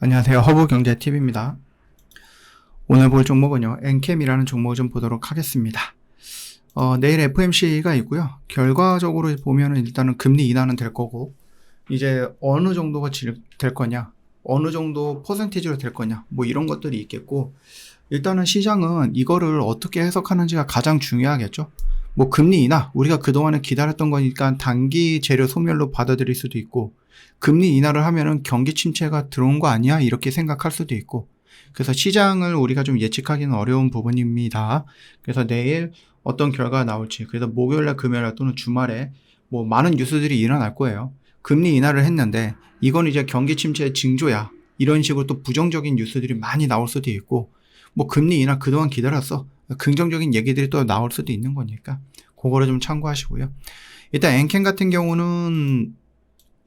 안녕하세요. 허브경제TV입니다. 오늘 볼 종목은요, 엔캠이라는 종목을 좀 보도록 하겠습니다. 내일 FOMC가 있고요. 결과적으로 보면은 일단은 금리 인하는 될 거고, 이제 어느 정도가 될 거냐, 어느 정도 퍼센티지로 될 거냐, 뭐 이런 것들이 있겠고, 일단은 시장은 이거를 어떻게 해석하는지가 가장 중요하겠죠. 뭐 금리 인하, 우리가 그동안에 기다렸던 거니까 단기 재료 소멸로 받아들일 수도 있고, 금리 인하를 하면은 경기 침체가 들어온 거 아니야? 이렇게 생각할 수도 있고, 그래서 시장을 우리가 좀 예측하기는 어려운 부분입니다. 그래서 내일 어떤 결과가 나올지, 그래서 목요일날 금요일날 또는 주말에 뭐 많은 뉴스들이 일어날 거예요. 금리 인하를 했는데 이건 이제 경기 침체의 징조야, 이런 식으로 또 부정적인 뉴스들이 많이 나올 수도 있고, 뭐 금리 인하 그동안 기다렸어, 긍정적인 얘기들이 또 나올 수도 있는 거니까 그거를 좀 참고하시고요. 일단 엔캠 같은 경우는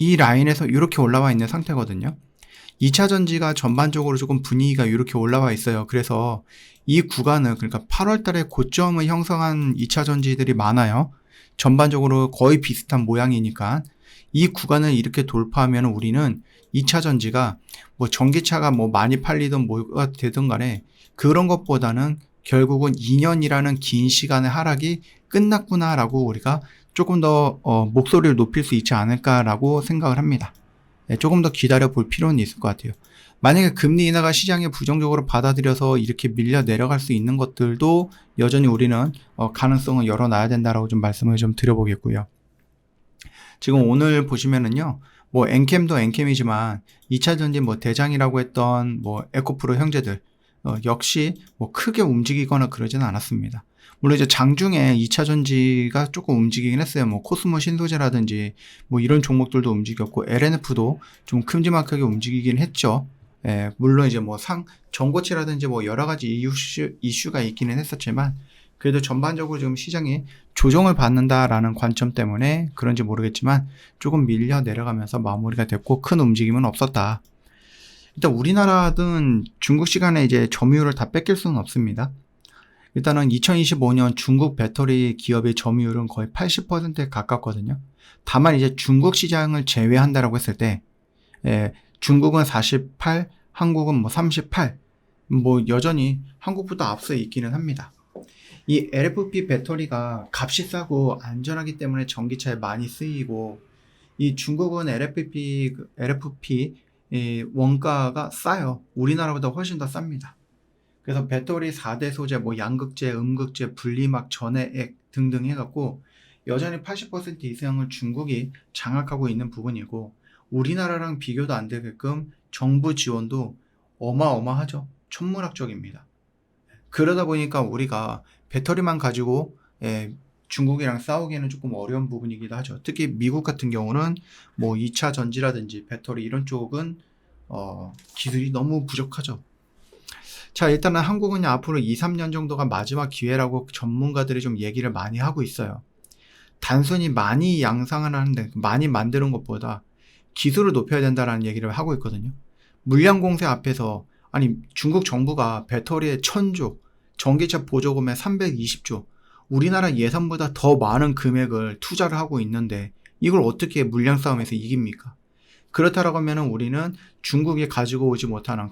이 라인에서 이렇게 올라와 있는 상태거든요. 2차 전지가 전반적으로 조금 분위기가 이렇게 올라와 있어요. 그래서 이 구간은, 그러니까 8월 달에 고점을 형성한 2차 전지들이 많아요. 전반적으로 거의 비슷한 모양이니까 이 구간을 이렇게 돌파하면 우리는 2차 전지가 뭐 전기차가 뭐 많이 팔리든 뭐가 되든 간에 그런 것보다는 결국은 2년이라는 긴 시간의 하락이 끝났구나라고 우리가 조금 더 목소리를 높일 수 있지 않을까라고 생각을 합니다. 조금 더 기다려 볼 필요는 있을 것 같아요. 만약에 금리 인하가 시장에 부정적으로 받아들여서 이렇게 밀려 내려갈 수 있는 것들도 여전히 우리는 가능성을 열어놔야 된다라고 좀 말씀을 좀 드려보겠고요. 지금 오늘 보시면은요, 뭐 엔캠도 엔캠이지만 2차 전지 뭐 대장이라고 했던 뭐 에코프로 형제들 역시 뭐 크게 움직이거나 그러지는 않았습니다. 물론 이제 장중에 2차 전지가 조금 움직이긴 했어요. 뭐 코스모 신소재라든지 뭐 이런 종목들도 움직였고 LNF도 좀 큼지막하게 움직이긴 했죠. 물론 이제 뭐 전고치라든지 뭐 여러 가지 이슈가 있기는 했었지만 그래도 전반적으로 지금 시장이 조정을 받는다라는 관점 때문에 그런지 모르겠지만 조금 밀려 내려가면서 마무리가 됐고 큰 움직임은 없었다. 일단 우리나라든 중국 시간에 이제 점유율을 다 뺏길 수는 없습니다. 일단은 2025년 중국 배터리 기업의 점유율은 거의 80%에 가깝거든요. 다만 이제 중국 시장을 제외한다라고 했을 때, 중국은 48, 한국은 뭐 38, 뭐 여전히 한국보다 앞서 있기는 합니다. 이 LFP 배터리가 값이 싸고 안전하기 때문에 전기차에 많이 쓰이고, 이 중국은 LFP 원가가 싸요. 우리나라보다 훨씬 더 쌉니다. 그래서 배터리 4대 소재, 뭐 양극재, 음극재, 분리막, 전해액 등등 해갖고 여전히 80% 이상을 중국이 장악하고 있는 부분이고, 우리나라랑 비교도 안 되게끔 정부 지원도 어마어마하죠. 천문학적입니다. 그러다 보니까 우리가 배터리만 가지고 중국이랑 싸우기에는 조금 어려운 부분이기도 하죠. 특히 미국 같은 경우는 뭐 2차 전지라든지 배터리 이런 쪽은 기술이 너무 부족하죠. 자, 일단은 한국은 앞으로 2, 3년 정도가 마지막 기회라고 전문가들이 좀 얘기를 많이 하고 있어요. 단순히 많이 양상을 하는데, 많이 만드는 것보다 기술을 높여야 된다는 얘기를 하고 있거든요. 물량 공세 앞에서, 아니, 중국 정부가 배터리에 1000조, 전기차 보조금에 320조, 우리나라 예산보다 더 많은 금액을 투자를 하고 있는데 이걸 어떻게 물량 싸움에서 이깁니까? 그렇다라고 하면 우리는 중국이 가지고 오지 못하는,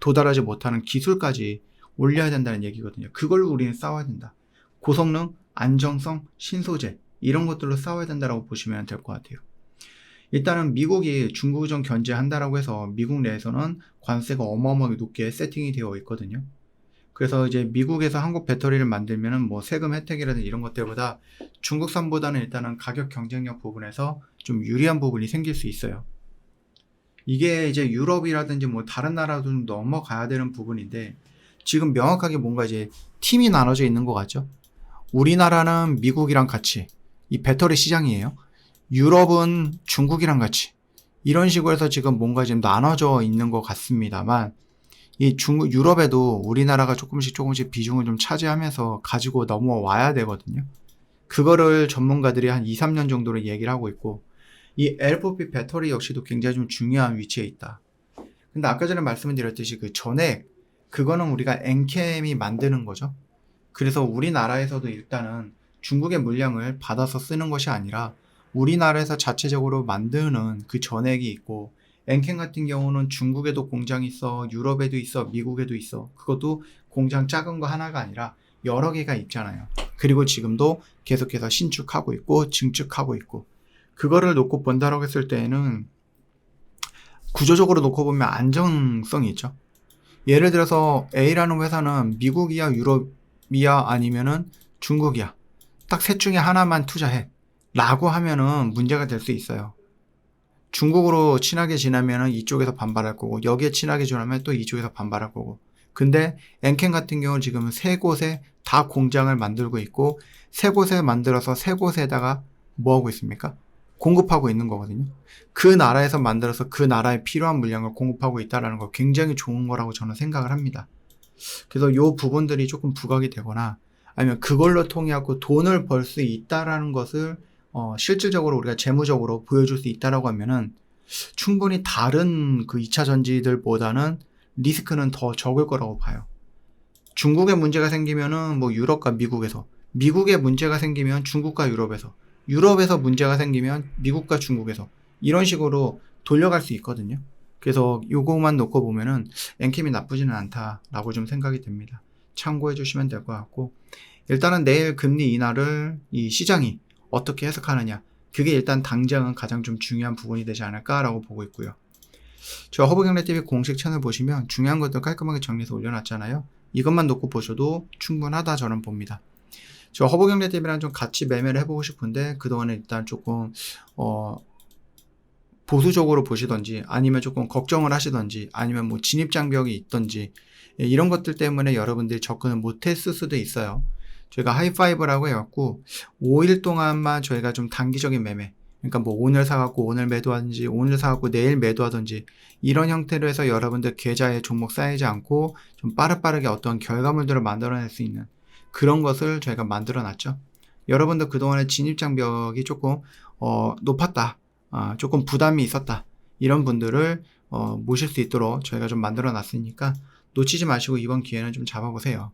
도달하지 못하는 기술까지 올려야 된다는 얘기거든요. 그걸로 우리는 싸워야 된다. 고성능, 안정성, 신소재 이런 것들로 싸워야 된다고 보시면 될 것 같아요. 일단은 미국이 중국전 견제한다라고 해서 미국 내에서는 관세가 어마어마하게 높게 세팅이 되어 있거든요. 그래서 이제 미국에서 한국 배터리를 만들면은 뭐 세금 혜택이라든지 이런 것들보다 중국산보다는 일단은 가격 경쟁력 부분에서 좀 유리한 부분이 생길 수 있어요. 이게 이제 유럽이라든지 뭐 다른 나라도 좀 넘어가야 되는 부분인데 지금 명확하게 뭔가 이제 팀이 나눠져 있는 것 같죠. 우리나라는 미국이랑 같이 이 배터리 시장이에요. 유럽은 중국이랑 같이 이런 식으로 해서 지금 뭔가 지금 나눠져 있는 것 같습니다만, 이 유럽에도 우리나라가 조금씩 비중을 좀 차지하면서 가지고 넘어와야 되거든요. 그거를 전문가들이 한 2, 3년 정도로 얘기를 하고 있고, 이 LFP 배터리 역시도 굉장히 좀 중요한 위치에 있다. 근데 아까 전에 말씀드렸듯이 그 전액, 그거는 우리가 엔캠이 만드는 거죠. 그래서 우리나라에서도 일단은 중국의 물량을 받아서 쓰는 것이 아니라 우리나라에서 자체적으로 만드는 그 전액이 있고, 엔캠 같은 경우는 중국에도 공장이 있어, 유럽에도 있어, 미국에도 있어. 그것도 공장 작은 거 하나가 아니라 여러 개가 있잖아요. 그리고 지금도 계속해서 신축하고 있고 증축하고 있고, 그거를 놓고 본다라고 했을 때에는 구조적으로 놓고 보면 안정성이 있죠. 예를 들어서 A라는 회사는 미국이야, 유럽이야, 아니면은 중국이야. 딱 셋 중에 하나만 투자해. 라고 하면은 문제가 될 수 있어요. 중국으로 친하게 지나면은 이쪽에서 반발할 거고, 여기에 친하게 지나면 또 이쪽에서 반발할 거고. 근데 엔캠 같은 경우는 지금 세 곳에 다 공장을 만들고 있고, 세 곳에 만들어서 세 곳에다가 뭐 하고 있습니까? 공급하고 있는 거거든요. 그 나라에서 만들어서 그 나라에 필요한 물량을 공급하고 있다는 거 굉장히 좋은 거라고 저는 생각을 합니다. 그래서 요 부분들이 조금 부각이 되거나 아니면 그걸로 통해 갖고 돈을 벌 수 있다라는 것을 실질적으로 우리가 재무적으로 보여줄 수 있다라고 하면은 충분히 다른 그 2차 전지들보다는 리스크는 더 적을 거라고 봐요. 중국에 문제가 생기면은 뭐 유럽과 미국에서, 미국에 문제가 생기면 중국과 유럽에서, 유럽에서 문제가 생기면 미국과 중국에서, 이런 식으로 돌려갈 수 있거든요. 그래서 요거만 놓고 보면은 엔캠이 나쁘지는 않다라고 좀 생각이 됩니다. 참고해 주시면 될 것 같고, 일단은 내일 금리 인하를 이 시장이 어떻게 해석하느냐, 그게 일단 당장은 가장 좀 중요한 부분이 되지 않을까라고 보고 있고요. 저 허브경제TV 공식 채널 보시면 중요한 것들 깔끔하게 정리해서 올려놨잖아요. 이것만 놓고 보셔도 충분하다 저는 봅니다. 저 허브경제TV랑 좀 같이 매매를 해보고 싶은데 그동안에 일단 조금 보수적으로 보시던지 아니면 조금 걱정을 하시던지 아니면 뭐 진입장벽이 있던지 이런 것들 때문에 여러분들이 접근을 못했을 수도 있어요. 저희가 하이파이브라고 해갖고 5일 동안만 저희가 좀 단기적인 매매, 그러니까 뭐 오늘 사갖고 오늘 매도하든지 오늘 사갖고 내일 매도하든지 이런 형태로 해서 여러분들 계좌에 종목 쌓이지 않고 좀 빠르게 어떤 결과물들을 만들어낼 수 있는 그런 것을 저희가 만들어 놨죠. 여러분들 그동안에 진입장벽이 조금 높았다, 조금 부담이 있었다, 이런 분들을 모실 수 있도록 저희가 좀 만들어 놨으니까 놓치지 마시고 이번 기회는 좀 잡아보세요.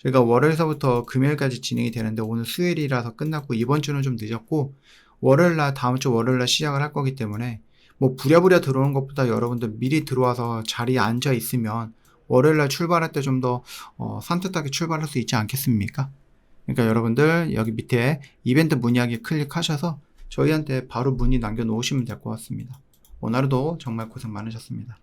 저희가 월요일서부터 금요일까지 진행이 되는데 오늘 수요일이라서 끝났고 이번 주는 좀 늦었고 월요일날, 다음 주 월요일날 시작을 할 거기 때문에 뭐 부랴부랴 들어오는 것보다 여러분들 미리 들어와서 자리에 앉아 있으면 월요일날 출발할 때 좀 더 산뜻하게 출발할 수 있지 않겠습니까? 그러니까 여러분들 여기 밑에 이벤트 문의하기 클릭하셔서 저희한테 바로 문의 남겨놓으시면 될 것 같습니다. 오늘 하루도 정말 고생 많으셨습니다.